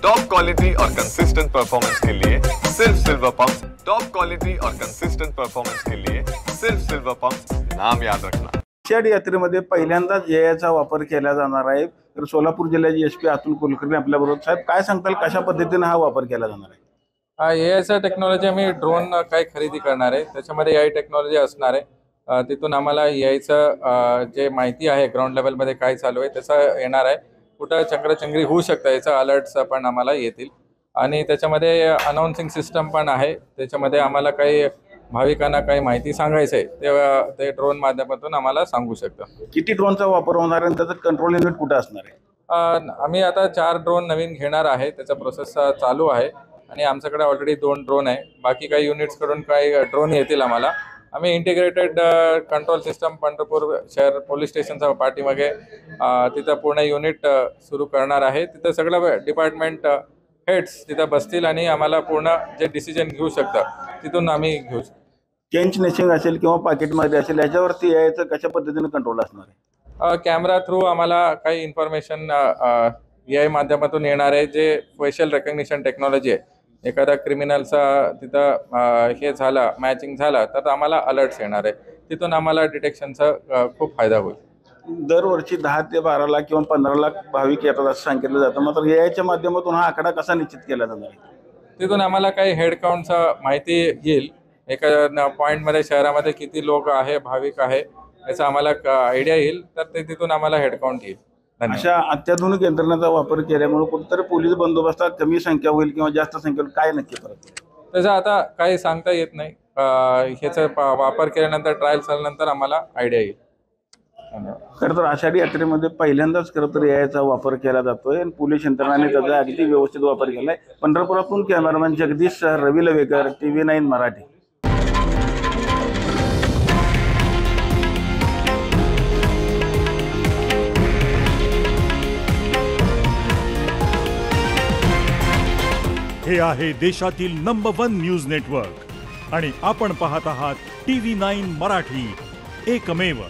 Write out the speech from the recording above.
Top quality और consistent performance के लिए सिर्फ सिल्वर पंप्स। टॉप क्वालिटी और कंसिस्टेंट परफॉर्मेंस के लिए सिर्फ सिल्वर पंप्स, नाम याद रखना। आषाढी यात्रेमध्ये पहिल्यांदाच एआयचा वापर केला जाणार आहे। तर सोलापूर जिल्ह्याचे एसपी अतुल कुलकर्णी आपल्या बरोबर साहेब, काय सांगताल कशा पद्धतीने हा वापर केला जाणार आहे? एआयचा टेक्नॉलॉजी आम्ही ड्रोन काय खरेदी करणार आहे, त्याच्यामध्ये एआय टेक्नॉलॉजी असणार आहे। तिथून आम्हाला एआयचं जे माहिती आहे ग्राउंड लेवलमध्ये काय चालू आहे त्याचं येणार आहे। कुठं चंगराचंगरी होऊ शकतं याचा अलर्ट्स पण आम्हाला येतील आणि त्याच्यामध्ये अनाउन्सिंग सिस्टम पण आहे। त्याच्यामध्ये आम्हाला काही भाविकांना काही माहिती सांगायचं आहे ते ड्रोन माध्यमातून आम्हाला सांगू शकतं। किती ड्रोनचा वापर होणार आहे आणि त्याचं कंट्रोल युनिट कुठे असणार आहे? आम्ही आता 4 ड्रोन नवीन घेणार आहे, त्याचा प्रोसेस चालू आहे आणि आमच्याकडे ऑलरेडी 2 ड्रोन आहे। बाकी काही युनिट्सकडून काही ड्रोन येतील आम्हाला। आम्ही इंटिग्रेटेड कंट्रोल सिस्टम पंढरपूर शहर पोलीस स्टेशनच्या पाठीमागे तिथं पूर्ण युनिट सुरू करणार आहे। तिथं सगळं डिपार्टमेंट हेड्स तिथं बसतील आणि आम्हाला पूर्ण जे डिसिजन घेऊ शकतात तिथून आम्ही घेऊ शकतो। चेंज नेशिंग असेल किंवा पाकिटमध्ये असेल याच्यावरती एआयचं कशा पद्धतीने कंट्रोल असणार आहे? कॅमेरा थ्रू आम्हाला काही इन्फॉर्मेशन एआय माध्यमातून येणार आहे, जे फेशियल रेकग्निशन टेक्नॉलॉजी आहे। एखादा क्रिमिनलचा तिथं हे झाला मॅचिंग झाला तर आम्हाला अलर्ट्स येणार आहे, तिथून आम्हाला डिटेक्शनचा खूप फायदा होईल। दरवर्षी 10 ते 12 लाख किंवा 15 लाख भाविक येतात असं सांगितलं जातं, मात्र एआयच्या माध्यमातून हा आकडा कसा निश्चित केला जाणार आहे? तिथून आम्हाला काही हेड काउंटचा माहिती येईल, एका पॉईंटमध्ये शहरामध्ये किती लोक आहे भाविक आहे याचा आम्हाला आयडिया येईल, तर ते तिथून आम्हाला हेड काउंट येईल। अशा अत्याधुनिक यंत्रणाचा वापर केल्यामुळे कुठेतरी पोलीस बंदोबस्तात कमी संख्या होईल किंवा जास्त संख्या होईल, काय नक्की फरक? त्याचं आता काही सांगता येत नाही। ह्याचा वापर केल्यानंतर ट्रायल झाल्यानंतर आम्हाला आयडिया येईल। खरं तर आषाढी यात्रेमध्ये पहिल्यांदाच खरं तर एआयचा वापर केला जातोय आणि पोलीस यंत्रणाने त्याचा अगदी व्यवस्थित वापर केलाय। पंढरपुरातून कॅमेरामॅन जगदीश रवी लवेकर, TV9 मराठी। हे आहे देशातील नंबर 1 न्यूज नेटवर्क आणि आपण पाहत आहात TV9 मराठी, एकमेव।